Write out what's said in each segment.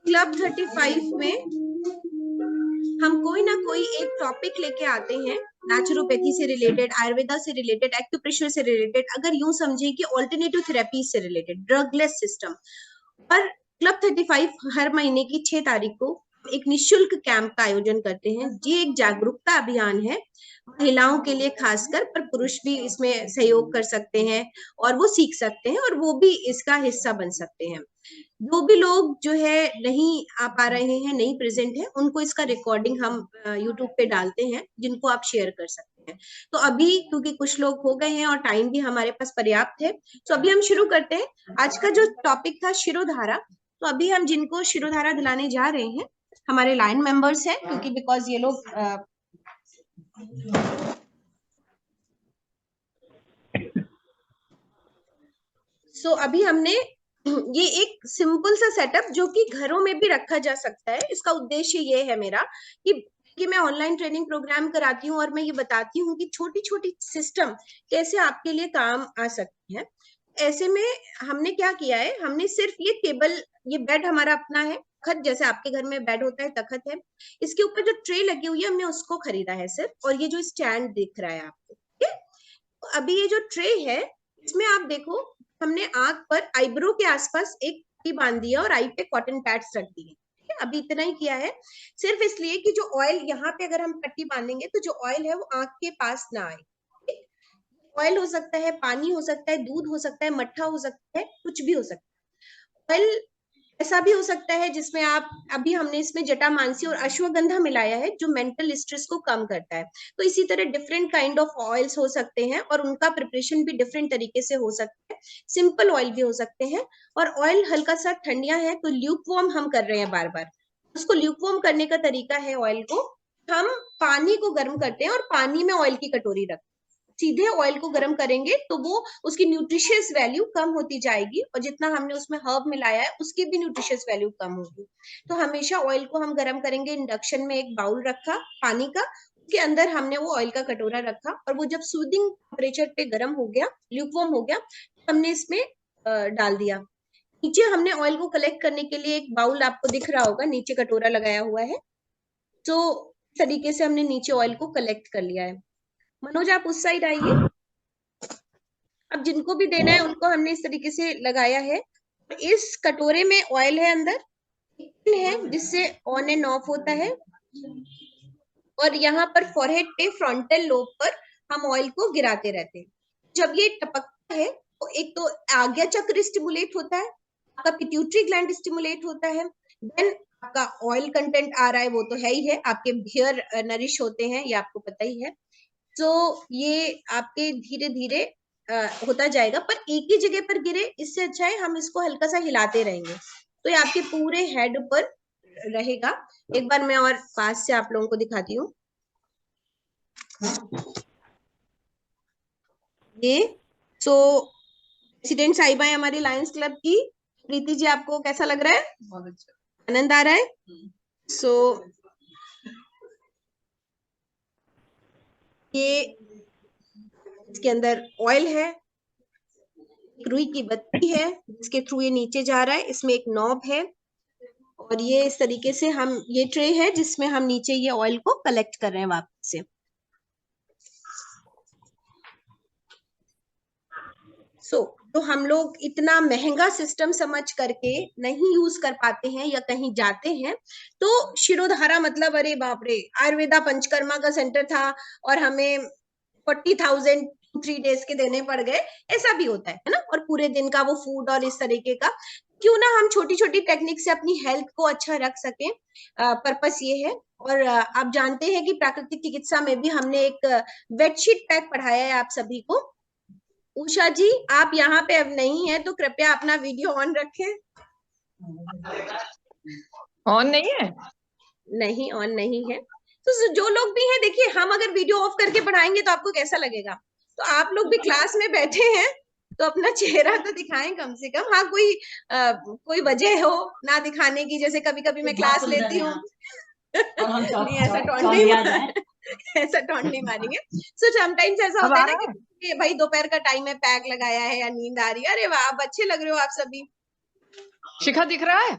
Club 35 में हम कोई ना कोई एक टॉपिक लेके आते हैं, नेचुरोपैथी से रिलेटेड, आयुर्वेदा से रिलेटेड, एक्यूप्रेशर से रिलेटेड, अगर यूं समझे कि ऑल्टरनेटिव थेरेपी से रिलेटेड, ड्रगलेस सिस्टम। और क्लब 35 हर महीने की 6 तारीख को एक निशुल्क कैंप का आयोजन करते हैं। ये एक जागरूकता अभियान है महिलाओं के लिए खासकर, पर पुरुष भी इसमें सहयोग कर सकते हैं और वो सीख सकते हैं और वो भी इसका हिस्सा बन सकते हैं। जो भी लोग जो है नहीं आ पा रहे हैं, नहीं प्रेजेंट है, उनको इसका रिकॉर्डिंग हम यूट्यूब पे डालते हैं, जिनको आप शेयर कर सकते हैं। तो अभी क्योंकि कुछ लोग हो गए हैं और टाइम भी हमारे पास पर्याप्त है, तो अभी हम शुरू करते हैं। आज का जो टॉपिक था शिरोधारा, तो अभी हम जिनको शिरोधारा दिलाने जा रहे हैं हमारे लाइन मेंबर्स हैं, क्योंकि बिकॉज ये लोग अभी हमने ये एक सिंपल सा सेटअप जो कि घरों में भी रखा जा सकता है। इसका उद्देश्य ये है मेरा कि मैं ऑनलाइन ट्रेनिंग प्रोग्राम कराती हूँ और मैं ये बताती हूँ कि छोटी छोटी सिस्टम कैसे आपके लिए काम आ सकती है। ऐसे में हमने क्या किया है, हमने सिर्फ ये टेबल, ये बेड हमारा अपना है, तखत जैसे आपके घर में बेड होता है तखत है, इसके ऊपर जो ट्रे लगी हुई है हमने उसको खरीदा है सिर्फ, और ये जो स्टैंड दिख रहा है आपको, ठीक है। तो अभी ये जो ट्रे है इसमें आप देखो, हमने आंख पर आईब्रो के आसपास एक पट्टी बांध दिया और आई पे कॉटन पैड्स रख दिए, ठीक है। अभी इतना ही किया है, सिर्फ इसलिए कि जो ऑयल यहाँ पे अगर हम पट्टी बांधेंगे तो जो ऑयल है वो आंख के पास ना आए। ऑयल हो सकता है, पानी हो सकता है, दूध हो सकता है, मट्ठा हो सकता है, कुछ भी हो सकता है। ऑयल ऐसा भी हो सकता है जिसमें आप, अभी हमने इसमें जटामांसी और अश्वगंधा मिलाया है जो मेंटल स्ट्रेस को कम करता है। तो इसी तरह डिफरेंट काइंड ऑफ ऑयल्स हो सकते हैं और उनका प्रिपरेशन भी डिफरेंट तरीके से हो सकता है। सिंपल ऑयल भी हो सकते हैं, और ऑयल हल्का सा ठंडिया है तो ल्यूक वार्म हम कर रहे हैं बार बार। उसको ल्यूक वार्म करने का तरीका है, ऑयल को हम पानी को गर्म करते हैं और पानी में ऑयल की कटोरी रखते हैं, सीधे ऑयल को गर्म करेंगे तो वो उसकी न्यूट्रिशियस वैल्यू कम होती जाएगी, और जितना हमने उसमें हर्ब मिलाया है उसकी भी न्यूट्रिशियस वैल्यू कम होगी। तो हमेशा ऑयल को हम गर्म करेंगे, इंडक्शन में एक बाउल रखा पानी का, उसके अंदर हमने वो ऑयल का कटोरा रखा, और वो जब सूदिंग टेम्परेचर पे गर्म हो गया, ल्यूकवार्म हो गया, हमने इसमें डाल दिया। नीचे हमने ऑयल को कलेक्ट करने के लिए एक बाउल, आपको दिख रहा होगा नीचे कटोरा लगाया हुआ है, तो इस तरीके से हमने नीचे ऑयल को कलेक्ट कर लिया है। मनोज आप उस साइड आइए। अब जिनको भी देना है उनको हमने इस तरीके से लगाया है। इस कटोरे में ऑयल है, अंदर है जिससे ऑन एंड ऑफ होता है, और यहाँ पर फॉरहेड पे फ्रंटल लोब पर हम ऑयल को गिराते रहते हैं। जब ये टपकता है तो एक तो आज्ञा चक्र स्टिमुलेट होता है, आपका पिट्यूटरी ग्लैंड स्टिमुलेट होता है, देन आपका ऑयल कंटेंट आ रहा है, वो तो है ही है, आपके हेयर नरिश होते हैं, ये आपको पता ही है। तो ये आपके धीरे धीरे होता जाएगा, पर एक ही जगह पर गिरे इससे अच्छा है हम इसको हल्का सा हिलाते रहेंगे, तो ये आपके पूरे हेड पर रहेगा। एक बार मैं और पास से आप लोगों को दिखाती हूँ। ये सो प्रेसिडेंट साहिबा है हमारी लायंस क्लब की। प्रीति जी आपको कैसा लग रहा है? बहुत अच्छा, आनंद आ रहा है? सो ये इसके अंदर ऑयल है, रुई की बत्ती है जिसके थ्रू ये नीचे जा रहा है, इसमें एक नॉब है, और ये इस तरीके से हम, ये ट्रे है जिसमें हम नीचे ये ऑयल को कलेक्ट कर रहे हैं वापस से। तो हम लोग इतना महंगा सिस्टम समझ करके नहीं यूज कर पाते हैं या कहीं जाते हैं तो शिरोधारा मतलब अरे बाप रे, आयुर्वेदा पंचकर्मा का सेंटर था और हमें 40,000 3 डेज के देने पड़ गए, ऐसा भी होता है ना, और पूरे दिन का वो फूड और इस तरीके का। क्यों ना हम छोटी छोटी टेक्निक से अपनी हेल्थ को अच्छा रख सकें, पर्पस ये है। और आप जानते हैं कि प्राकृतिक चिकित्सा में भी हमने एक बेडशीट पैक पढ़ाया है आप सभी को। उषा जी आप यहाँ पे अब नहीं है तो कृपया अपना वीडियो ऑन रखें। ऑन नहीं है? नहीं, ऑन नहीं है। तो जो लोग भी हैं, देखिए हम अगर वीडियो ऑफ करके पढ़ाएंगे तो आपको कैसा लगेगा? तो आप लोग भी क्लास में बैठे हैं तो अपना चेहरा तो दिखाएं कम से कम। हाँ, कोई वजह हो ना दिखाने की, जैसे कभी कभी मैं क्लास लेती हूँ नहीं ऐसा टॉन्ट नहीं, ऐसा टॉन्ट नहीं मारेंगे। सो समटाइम्स ऐसा होता है ना कि भाई दोपहर का टाइम है, पैक लगाया है या नींद आ रही है, अरे वाह आप अच्छे लग रहे हो आप सभी। शिखा दिख रहा है?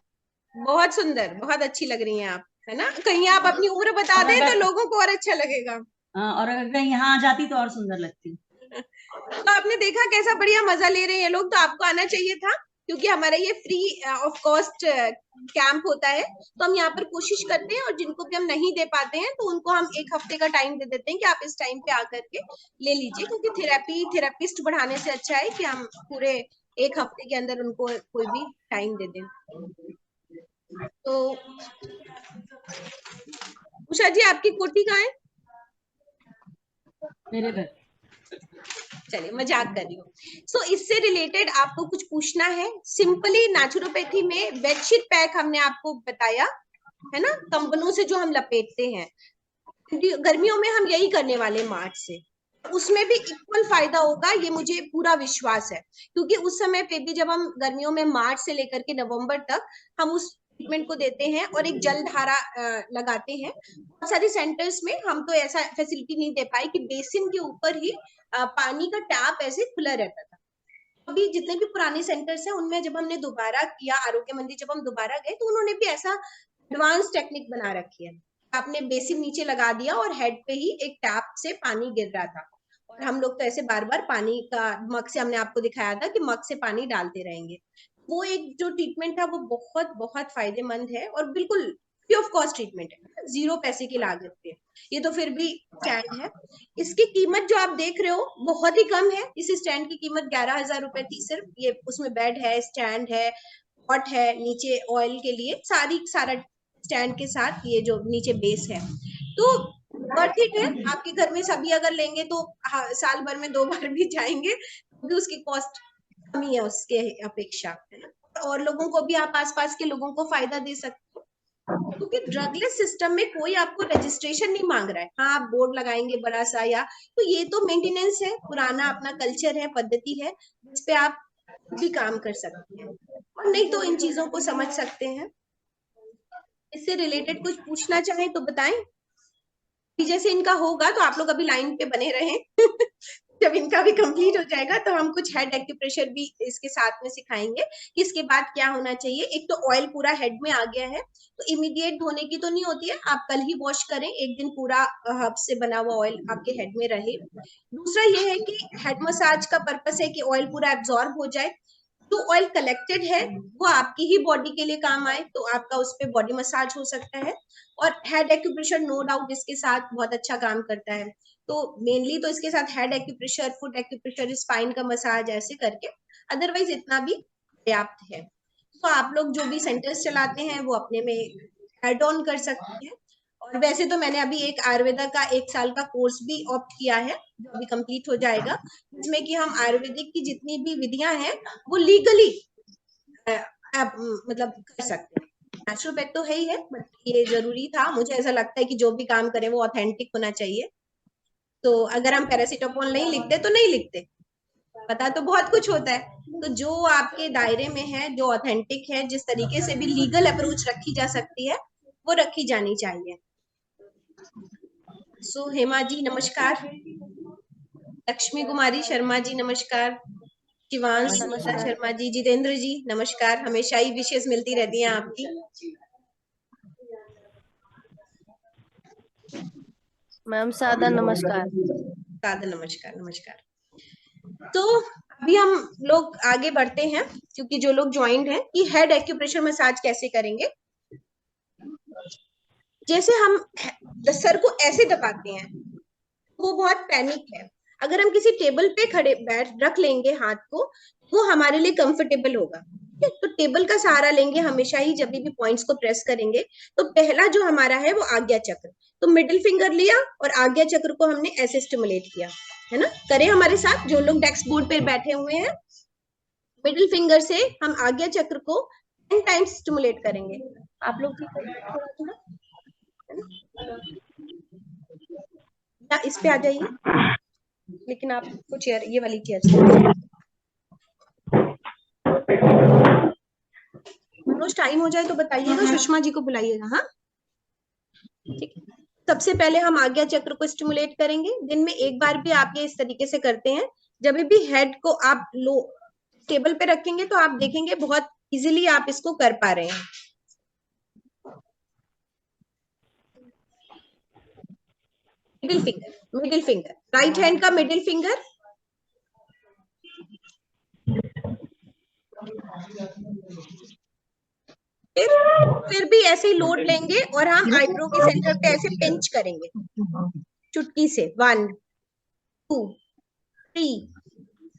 बहुत सुंदर, बहुत अच्छी लग रही हैं आप, है ना। कहीं आप अपनी उम्र बता दें तो लोगों को और अच्छा लगेगा। और अगर कहीं यहाँ आ जाती तो और सुंदर लगती। तो आपने देखा कैसा बढ़िया मजा ले रहे हैं लोग, तो आपको आना चाहिए था, क्योंकि हमारा ये फ्री ऑफ कॉस्ट कैंप होता है। तो हम यहाँ पर कोशिश करते हैं, और जिनको भी हम नहीं दे पाते हैं तो उनको हम 1 हफ्ते का टाइम दे देते हैं कि आप इस टाइम पे आकर के ले लीजिए, क्योंकि थेरेपिस्ट बढ़ाने से अच्छा है कि हम पूरे 1 हफ्ते के अंदर उनको कोई भी टाइम दे दें। तो उषा जी, आपकी कोटी कहाँ है? मेरे घर। चलिए, मजाक कर रही हूँ। सो इससे रिलेटेड आपको कुछ पूछना है? सिंपली नेचुरोपैथी में बेडशीट पैक हमने आपको बताया, है ना, कंबलों से जो हम लपेटते हैं, गर्मियों में हम यही करने वाले हैं मार्च से। उसमें भी इक्वल फायदा होगा, ये मुझे पूरा विश्वास है, क्योंकि उस समय पे भी जब हम गर्मियों में मार्च से लेकर के नवंबर तक हम उस ट्रीटमेंट को देते हैं और एक जल धारा लगाते हैं। बहुत सारे सेंटर्स में हम तो ऐसा फैसिलिटी नहीं दे पाए कि बेसिन के ऊपर ही पानी का टैप ऐसे खुला रहता था। अभी जितने भी पुराने सेंटर्स हैं उनमें जब हमने दोबारा किया आरोग्य मंदिर, जब हम दोबारा गए तो उन्होंने भी ऐसा एडवांस टेक्निक बना रखी है। आपने बेसिन नीचे लगा दिया और हेड पे ही एक टैप से पानी गिर रहा था, और हम लोग तो ऐसे बार बार पानी का मग से, हमने आपको दिखाया था कि मग से पानी डालते रहेंगे। वो एक जो ट्रीटमेंट था वो बहुत बहुत फायदेमंद है, और बिल्कुल फ्री ऑफ कॉस्ट ट्रीटमेंट है, 0 पैसे की लागत पे। ये तो फिर भी स्टैंड है। इसकी कीमत जो आप देख रहे हो बहुत ही कम है। इस स्टैंड की कीमत 11,000 रुपए थी सिर्फ। ये उसमें बेड है, स्टैंड है, पॉट है, नीचे ऑयल के लिए सारा स्टैंड के साथ ये जो नीचे बेस है, तो वर्थ इट है। आपके घर में सभी अगर लेंगे तो साल भर में 2 बार भी जाएंगे तो भी उसकी कॉस्ट कमी है उसके अपेक्षा, है ना। और लोगों को भी, आप आसपास के लोगों को फायदा दे सकते हो, क्योंकि ड्रगलेस सिस्टम में कोई आपको रजिस्ट्रेशन नहीं मांग रहा है। हाँ, आप बोर्ड लगाएंगे बड़ा सा, या तो ये तो मेंटेनेंस है, पुराना अपना कल्चर है, पद्धति है, जिस पे आप भी काम कर सकते हैं, और नहीं तो इन चीजों को समझ सकते हैं। इससे रिलेटेड कुछ पूछना चाहें तो बताएं। जैसे इनका होगा तो आप लोग अभी लाइन पे बने रहें। जब इनका भी कंप्लीट हो जाएगा तो हम कुछ हेड एक्यूप्रेशर भी इसके साथ में सिखाएंगे कि इसके बाद क्या होना चाहिए। एक तो ऑयल पूरा हेड में आ गया है तो इमीडिएट धोने की तो नहीं होती है, आप कल ही वॉश करें, एक दिन पूरा हर्ब से बना हुआ ऑयल आपके हेड में रहे। दूसरा ये है कि हेड मसाज का पर्पस है कि ऑयल पूरा एब्जॉर्ब हो जाए। जो ऑयल कलेक्टेड है वो आपकी ही बॉडी के लिए काम आए, तो आपका उस पर बॉडी मसाज हो सकता है। और हेड एक्यूप्रेशर नो डाउट इसके साथ बहुत अच्छा काम करता है। तो मेनली तो इसके साथ head acupressure, foot acupressure, spine का मसाज ऐसे करके, अदरवाइज इतना भी पर्याप्त है। तो आप लोग जो भी सेंटर्स चलाते हैं वो अपने में एड ऑन कर सकते हैं। और वैसे तो मैंने अभी एक आयुर्वेदा का 1 साल का कोर्स भी ऑप्ट किया है, जो अभी कंप्लीट हो जाएगा, जिसमें कि हम आयुर्वेदिक की जितनी भी विधियां हैं वो लीगली मतलब कर सकते हैं। नेचुरोपैथ तो है ही है, बट ये जरूरी था, मुझे ऐसा लगता है कि जो भी काम करें वो ऑथेंटिक होना चाहिए। तो अगर हम पैरासीटामोल नहीं लिखते तो नहीं लिखते, पता तो बहुत कुछ होता है। तो जो आपके दायरे में है, जो ऑथेंटिक है, जिस तरीके से भी लीगल अप्रोच रखी जा सकती है वो रखी जानी चाहिए। सो हेमा जी नमस्कार, लक्ष्मी कुमारी शर्मा जी नमस्कार, शिवांश सुनीता नमस्कार। शर्मा जी, जितेंद्र जी नमस्कार। हमेशा ही विशेष मिलती रहती हैं आपकी। मैम सादा नमस्कार। सादर नमस्कार। नमस्कार। तो अभी हम लोग आगे बढ़ते हैं, क्योंकि जो लोग ज्वाइंट हैं कि हेड एक्यूप्रेशर मसाज कैसे करेंगे। जैसे हम सर को ऐसे दबाते हैं वो बहुत पैनिक है। अगर हम किसी टेबल पे खड़े बैठ रख लेंगे हाथ को, वो हमारे लिए कंफर्टेबल होगा। तो टेबल का सहारा लेंगे हमेशा ही, जब भी पॉइंट्स को प्रेस करेंगे। तो पहला जो हमारा है वो आज्ञा चक्र, तो मिडिल फिंगर लिया और आज्ञा चक्र को हमने ऐसे स्टिमुलेट किया, है ना। करें हमारे साथ जो लोग डेस्क बोर्ड पे बैठे हुए हैं, मिडिल फिंगर से हम आज्ञा चक्र को 10 टाइम्स स्टिमुलेट करेंगे। आप लोग भी करेंगे थोड़ा थोड़ा, या इस पे आ जाइए, लेकिन आपको चेयर, ये वाली चेयर से मनोज टाइम हो जाए तो बताइएगा, सुषमा जी को बुलाइएगा। हाँ ठीक है। सबसे पहले हम आज्ञा चक्र को स्टिमुलेट करेंगे। दिन में एक बार भी आप ये इस तरीके से करते हैं। जब भी हेड को आप लो टेबल पे रखेंगे तो आप देखेंगे बहुत इजीली आप इसको कर पा रहे हैं। मिडिल फिंगर, राइट हैंड का मिडिल फिंगर, फिर भी ऐसे ही लोड लेंगे और हम आईब्रो के सेंटर पे ऐसे पिंच करेंगे चुटकी से। 1 2 3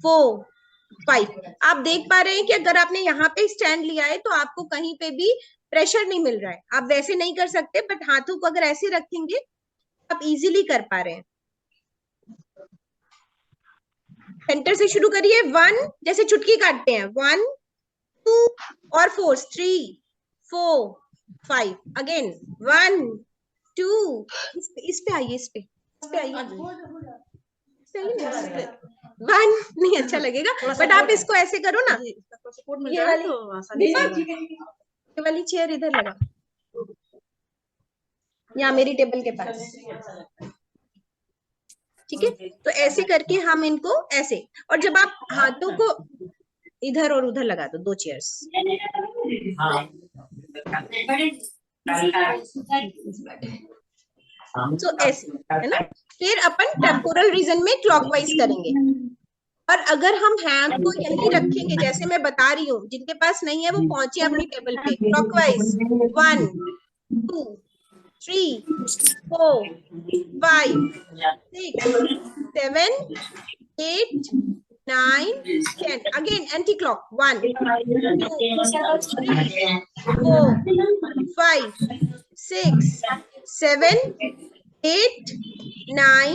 4 5। आप देख पा रहे हैं कि अगर आपने यहाँ पे स्टैंड लिया है तो आपको कहीं पे भी प्रेशर नहीं मिल रहा है। आप वैसे नहीं कर सकते, बट हाथों को अगर ऐसे रखेंगे आप इजीली कर पा रहे हैं। सेंटर से शुरू करिए। 1 जैसे चुटकी काटते हैं, 1 2 और 4, 3 4 5। अगेन 1 2, इस पे आइए, इस पे आइए, 1 नहीं अच्छा लगेगा, बट आप इसको ऐसे करो ना, ये वाली चेयर इधर लगा, यहाँ मेरी टेबल के पास, ठीक है। तो ऐसे करके हम इनको ऐसे, और जब आप हाथों को इधर और उधर लगा दो, 2 चेयर्स, तो ऐसे, है ना। फिर अपन टेम्पोरल रीजन में क्लॉकवाइज करेंगे, और अगर हम हैंड को यहीं रखेंगे जैसे मैं बता रही हूँ, जिनके पास नहीं है वो पहुंचे अपनी टेबल पे, clockwise 1 2 3 4 5 6 7 8 9 10। Again anti clock, 1 2 3 4 5 6 7 8 9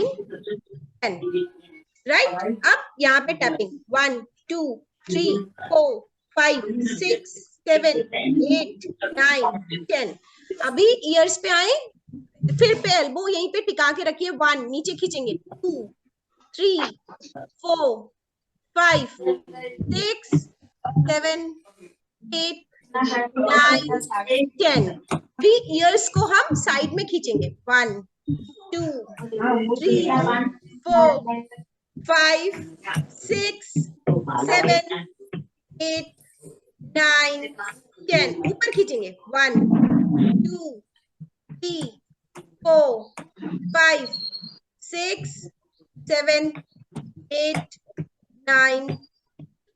10। Right. अब यहाँ पे टैपिंग 1 2 3 4 5 6 7 8 9 10। अभी ईयर्स पे आए, फिर पे एल्बो यहीं पे टिका के रखिए, 1 नीचे खींचेंगे, 2 3 4 5 6 7 8 9 10। अभी ईयर्स को हम साइड में खींचेंगे, 1 2 3 4 5 6 7 8 9 10। ऊपर खींचेंगे, 1 2 3 4 5 6 7 8 9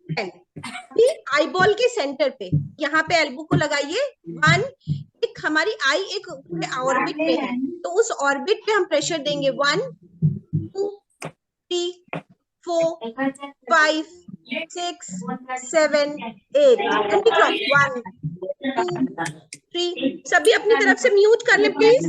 10। अभी आई बॉल के सेंटर पे, यहाँ पे एल्बो को लगाइए। 1, एक हमारी आई एक पूरे ऑर्बिट में है, तो उस ऑर्बिट पे हम प्रेशर देंगे। 1 2 3 4 5 6 7 8। Anti clock 1 2 3। सभी अपनी तरफ से म्यूट कर ले प्लीज।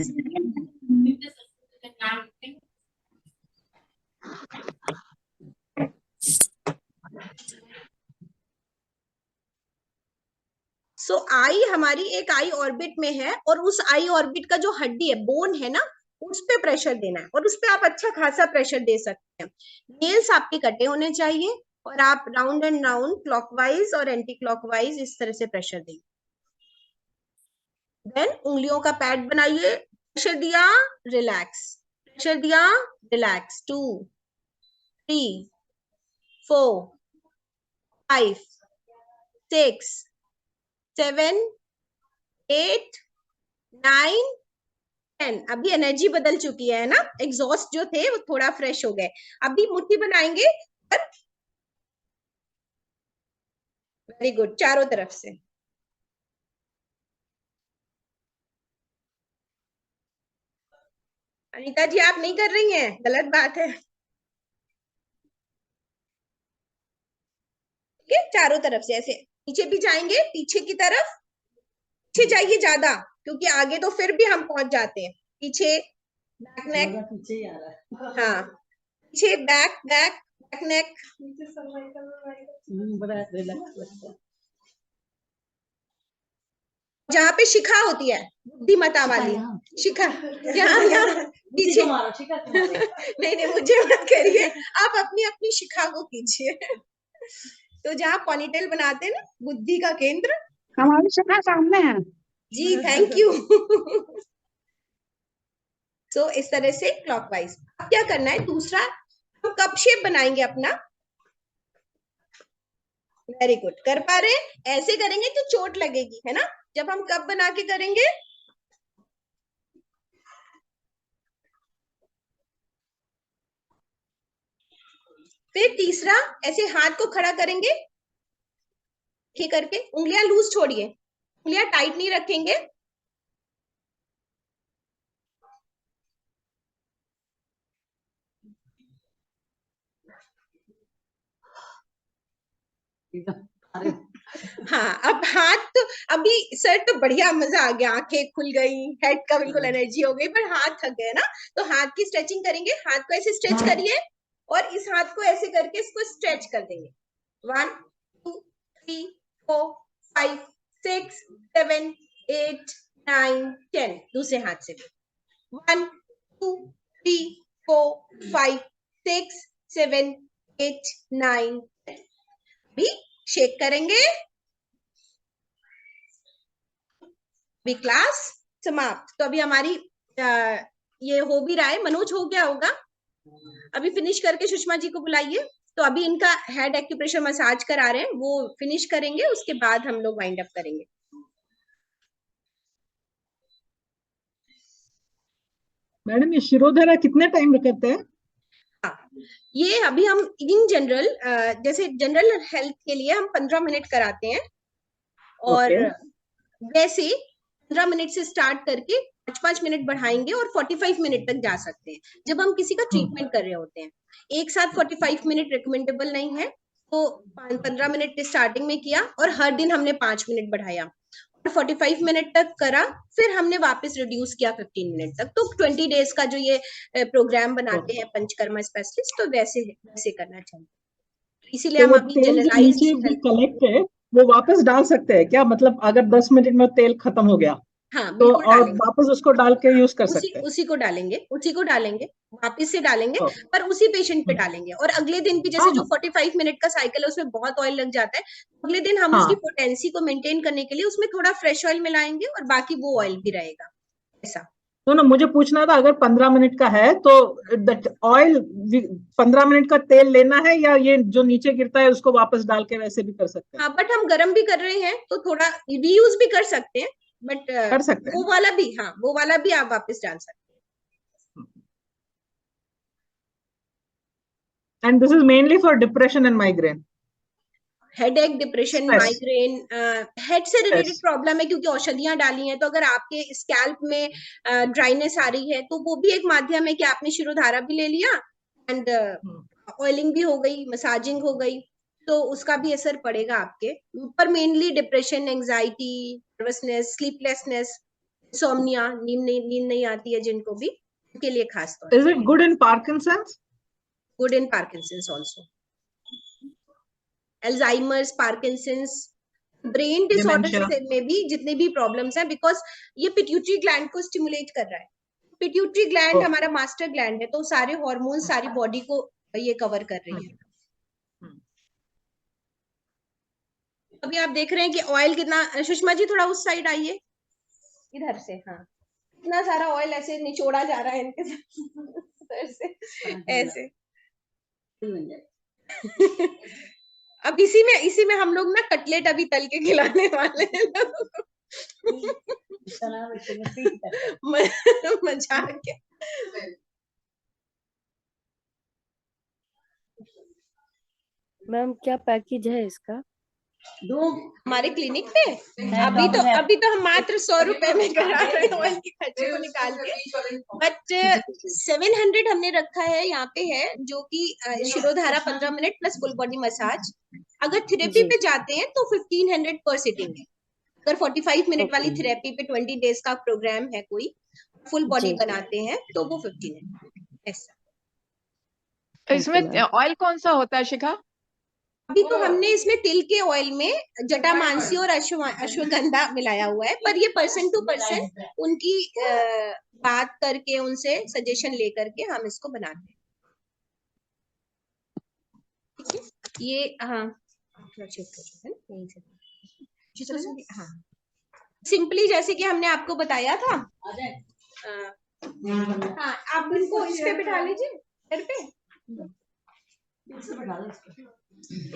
सो आई हमारी एक आई ऑर्बिट में है, और उस आई ऑर्बिट का जो हड्डी है, बोन है ना, उस पे प्रेशर देना है, और उस पे आप अच्छा खासा प्रेशर दे सकते हैं। नेल्स आपके कटे होने चाहिए, और आप राउंड एंड राउंड क्लॉकवाइज और एंटी क्लॉकवाइज इस तरह से प्रेशर देंगे। देन उंगलियों का पैड बनाइए, प्रेशर दिया, रिलैक्स, प्रेशर दिया, रिलैक्स। 2 3 4 5 6 7 8 9 10। अभी एनर्जी बदल चुकी है ना, एग्जॉस्ट जो थे वो थोड़ा फ्रेश हो गए। अभी मुट्ठी बनाएंगे, वेरी गुड, चारों तरफ से। अनीता जी आप नहीं कर रही हैं, गलत बात है। ठीक है, चारों तरफ से ऐसे, पीछे भी जाएंगे, पीछे की तरफ, पीछे जाइए ज्यादा, क्योंकि आगे तो फिर भी हम पहुंच जाते हैं। पीछे, बैक नेक, पीछे ही आ रहा है। हाँ पीछे, बैक बैक बैक नेक, बड़ा रिलैक्स लगता है। जहाँ पे शिखा होती है, बुद्धिमता वाली शिखा, यहाँ यहाँ पीछे। नहीं नहीं मुझे मत करिए, आप अपनी अपनी शिखा को कीजिए। तो जहाँ पॉनीटेल बनाते हैं ना, बुद्धि का केंद्र, हमारी शिखा सामने है जी, थैंक यू। सो इस तरह से क्लॉकवाइज। अब क्या करना है, दूसरा हम कप शेप बनाएंगे अपना। वेरी गुड, कर पा रहे हैं। ऐसे करेंगे तो चोट लगेगी, है ना, जब हम कप बना के करेंगे। फिर तीसरा, ऐसे हाथ को खड़ा करेंगे, ये करके उंगलियां लूज छोड़िए, उंगलियां टाइट नहीं रखेंगे। हाँ, अब हाथ तो, अभी सर तो बढ़िया मजा आ गया, आंखें खुल गई, हेड का बिल्कुल एनर्जी हो गई, पर हाथ थक गए ना, तो हाथ की स्ट्रेचिंग करेंगे। हाथ को ऐसे स्ट्रेच करिए और इस हाथ को ऐसे करके इसको स्ट्रेच कर देंगे। 1 2 3 4 5 6 7 8 9 10। दूसरे हाथ से 1 2 3 4 5 6 7 8 9 10। भी शेक करेंगे। भी क्लास समाप्त। तो अभी हमारी ये हो भी रहा है, मनोज हो गया होगा। अभी फिनिश करके सुषमा जी को बुलाइए। तो अभी इनका हेड एक्यूप्रेशर मसाज करा रहे हैं, वो फिनिश करेंगे, उसके बाद हम लोग वाइंड अप करेंगे। मैडम ये शिरोधारा कितने टाइम करते हैं? हाँ, ये अभी हम इन जनरल, जैसे जनरल हेल्थ के लिए हम 15 मिनट कराते हैं, और वैसे 15 मिनट से स्टार्ट करके 5-5 मिनट बढ़ाएंगे और 45 मिनट तक जा सकते हैं जब हम किसी का ट्रीटमेंट कर रहे होते हैं। एक साथ 45 मिनट रिकमेंडेबल नहीं है, तो 15 मिनट स्टार्टिंग में किया और हर दिन हमने 5 मिनट बढ़ाया और 45 मिनट तक करा, फिर हमने वापस रिड्यूस किया 15 मिनट तक। तो 20 डेज का जो ये प्रोग्राम बनाते हैं पंचकर्मा स्पेशलिस्ट, तो वैसे वैसे करना चाहिए, इसीलिए तो हम वो अभी तेल जो नीचे जनरलाइज्ड भी हेल्थ। कलेक्ट है वो वापस डाल सकते हैं क्या? मतलब अगर 10 मिनट में तेल खत्म हो गया हाँ, तो बिल्कुल और डालेंगे, वापस उसको डाल के यूज कर उसी सकते हैं? उसी को डालेंगे, उसी को डालेंगे, वापस से डालेंगे, ओ, पर उसी पेशेंट पे डालेंगे। और अगले दिन भी, जैसे हाँ जो 45 मिनट का साइकिल है उसमें बहुत ऑयल लग जाता है, अगले दिन हम उसकी हाँ। पोटेंसी को मेंटेन करने के लिए उसमें थोड़ा फ्रेश ऑयल मिलाएंगे और बाकी वो ऑयल भी रहेगा, ऐसा। तो ना मुझे पूछना था, अगर 15 मिनट का है तो ऑयल 15 मिनट का तेल लेना है या ये जो नीचे गिरता है उसको वापस डाल के वैसे भी कर सकते हैं? हाँ, बट हम गर्म भी कर रहे हैं तो थोड़ा रीयूज भी कर सकते हैं, बट कर सकते हैं। वो वाला भी, हाँ, वो वाला भी आप वापस डाल सकते and this is mainly for depression and migraine. हैं। Headache, depression, stress. Migraine, head से रिलेटेड स्ट्रेस। प्रॉब्लम है, क्योंकि औषधियां डाली हैं, तो अगर आपके स्कैल्प में ड्राइनेस आ रही है, तो वो भी एक माध्यम है कि आपने शिरोधारा भी ले लिया एंड ऑयलिंग भी हो गई, मसाजिंग हो गई, तो उसका भी असर पड़ेगा आपके पर। Mainly depression, anxiety, nervousness, sleeplessness, insomnia, नींद नहीं आती है जिनको भी, उनके लिए खास तौर is it good in Parkinson's? Good in Parkinson's also, Alzheimer's, Parkinson's, brain disorder dementia? से में भी जितने भी प्रॉब्लम्स हैं, बिकॉज ये पिट्यूटरी ग्लैंड को स्टिमुलेट कर रहा है। पिट्यूटरी ग्लैंड हमारा मास्टर ग्लैंड है, तो सारे हार्मोन सारी बॉडी को ये कवर कर रही है। अभी आप देख रहे हैं कि ऑयल कितना, सुषमा जी थोड़ा उस साइड आइए, इधर से, हाँ, इतना सारा ऑयल ऐसे निचोड़ा जा रहा है इनके सर से, ऐसे। अब इसी में हम लोग ना कटलेट अभी तल के खिलाने वाले हैं मजाक है। मैम क्या पैकेज है इसका? हमारे क्लिनिक पे अभी तो हम मात्र 100 रुपए में करा रहे हैं ऑयल की खर्चे को निकाल के, बट 700 हमने रखा है यहाँ पे, है जो कि shirodhara 15 minute plus full body massage. अगर थेरेपी पे जाते हैं तो 1500 पर सिटिंग है। अगर 45 मिनट वाली थेरेपी पे 20 डेज का प्रोग्राम है, कोई फुल बॉडी बनाते हैं, तो वो 1500 ऐसा। इसमें ऑयल कौन सा होता है शिखा? अभी तो हमने इसमें तिल के ऑयल में जटामांसी और अश्वगंधा मिलाया हुआ है, पर ये पर्सन टू पर्सन उनकी बात करके, उनसे सजेशन लेकर के हम इसको बनाते हैं। ये हाँ, हाँ, सिंपली जैसे कि हमने आपको बताया था। हाँ, आप इनको इस पे बिठा लीजिए, सर पे,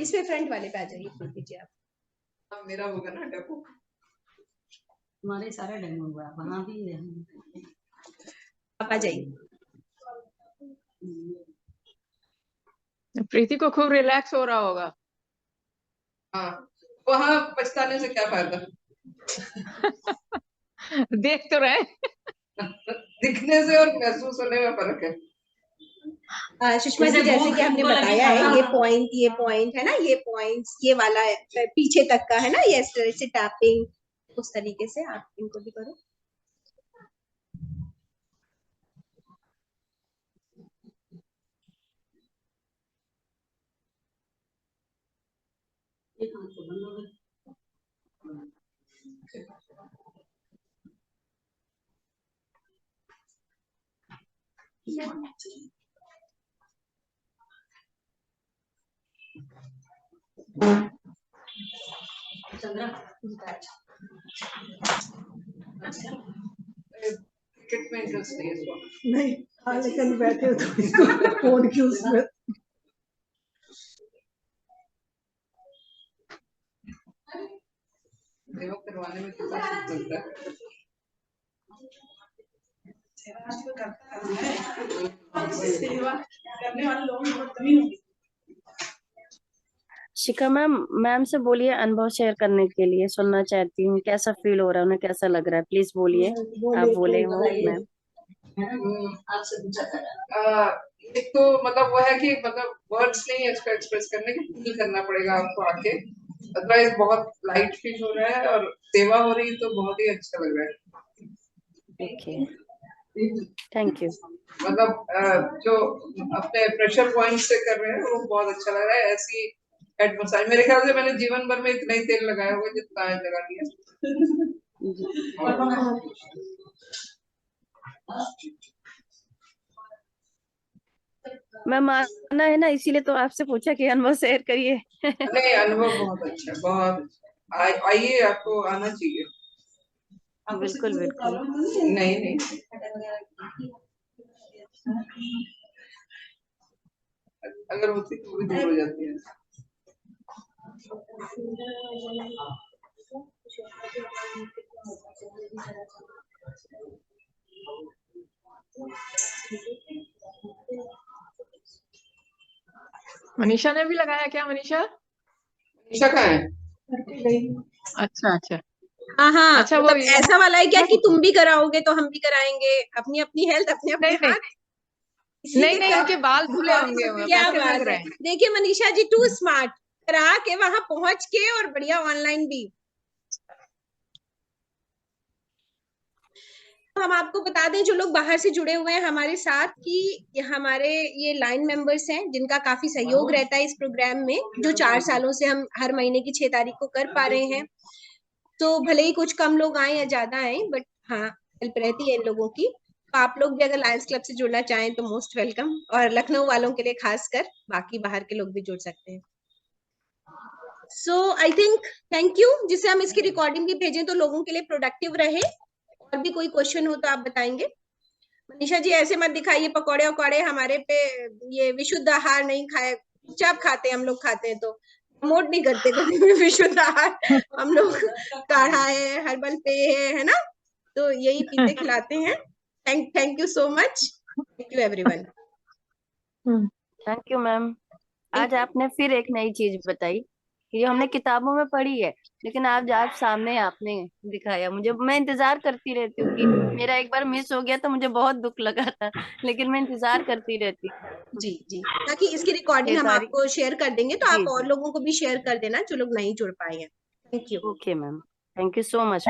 इस पे फ्रंट वाले पे आ जाइए, खोल दीजिए आप। मेरा होगा ना डेमो, हमारे सारा डेमो हुआ, वहां भी आप आ जाइए। प्रीति को खूब रिलैक्स हो रहा होगा। हाँ, वहां पछताने से क्या फायदा। देख तो रहे। दिखने से और महसूस होने में फर्क है। सुषमा जी, जैसे जैसे भूख कि हमने उनको लगी बताया है, खाना। ये पॉइंट है ना, ये पॉइंट्स, ये वाला पीछे तक का है ना, ये इस तरह से टैपिंग, उस तरीके से आप इनको भी करो। एक हाथ तो बंद हो गए। चंद्रा क्रिकेट में इंटरेस्ट नहीं है इसको। नहीं, हाँ, लेकिन बैठे हो तो इसको फोन की उसमें सेवा करवाने में कितना सुख मिलता है। शिखा मैम, मैम से बोलिए अनुभव शेयर करने के लिए, सुनना चाहती हूँ कैसा फील हो रहा है, उन्हें कैसा लग रहा है, प्लीज बोलिए। आप बोले हो मैम। आपसे पूछा था। एक तो मतलब वो है कि मतलब वर्ड्स नहीं है इसको एक्सप्रेस करने की, फील करना पड़ेगा आपको आके, अदरवाइज बहुत लाइट फील हो रहा है और सेवा हो रही है तो बहुत ही अच्छा लग रहा है। Okay, thank you. मतलब जो अपने प्रेशर पॉइंट से कर रहे हैं वो बहुत अच्छा लग रहा है। ऐसी हेड मसाज मेरे ख्याल से मैंने जीवन भर में इतना ही तेल लगाया होगा जितना आज लगा दिया। मैम आना है ना, इसीलिए तो आपसे पूछा कि अनुभव शेयर करिए। नहीं, अनुभव बहुत अच्छा, बहुत अच्छा। आइए, आपको आना चाहिए। बिल्कुल बिल्कुल। नहीं नहीं, अगर होती तो भी दूर हो जाती है। मनीषा ने भी लगाया क्या? मनीषा मनीषा कहाँ है? अच्छा अच्छा हाँ, अच्छा, वो मतलब ऐसा वाला है क्या कि तुम भी कराओगे तो हम भी कराएंगे? अपनी अपनी हेल्थ, अपने अपने नहीं नहीं हाथ। इसी नहीं के नहीं, साथ- उनके बाल धुले होंगे, वो क्या कैसे लग बात रहे है। हैं। देखिए मनीषा जी, टू स्मार्ट, करा के वहां पहुंच के और बढ़िया ऑनलाइन भी। तो हम आपको बता दें, जो लोग बाहर से जुड़े हुए हैं हमारे साथ, कि हमारे ये लाइन मेंबर्स हैं जिनका काफी सहयोग रहता है इस प्रोग्राम में, जो 4 सालों से हम हर महीने की 6 तारीख को कर पा रहे हैं। तो भले ही कुछ कम लोग आए या ज्यादा आए, बट हाँ, हेल्प रहती है इन लोगों की। तो आप लोग भी अगर लायंस क्लब से जुड़ना चाहें तो मोस्ट वेलकम, और लखनऊ वालों के लिए खासकर, बाकी बाहर के लोग भी जुड़ सकते हैं। सो आई थिंक थैंक यू, जिससे हम इसकी रिकॉर्डिंग भी भेजें तो लोगों के लिए प्रोडक्टिव रहे। और भी कोई क्वेश्चन हो तो आप बताएंगे। मनीषा जी, ऐसे मत दिखाइए पकौड़े वकौड़े हमारे पे, ये विशुद्ध आहार नहीं खाए, चुपचाप खाते हैं हम लोग, खाते हैं तो प्रमोट नहीं करते कभी भी विशुद्ध आहार। हम लोग काढ़ा है, हर्बल पेय है ना, तो यही पीते खिलाते हैं। Thank you so much, thank you everyone. Thank you ma'am. आज आपने फिर एक नई चीज बताई, ये हमने किताबों में पढ़ी है, लेकिन आज सामने आपने दिखाया मुझे। मैं इंतजार करती रहती हूँ कि मेरा एक बार मिस हो गया तो मुझे बहुत दुख लगा था, लेकिन मैं इंतजार करती रहती हूँ। जी जी, ताकि इसकी रिकॉर्डिंग ये हम सारी, आपको शेयर कर देंगे, तो जी आप और जी, लोगों को भी शेयर कर देना जो लोग नहीं जुड़ पाए हैं। Thank you. Okay ma'am, thank you so much.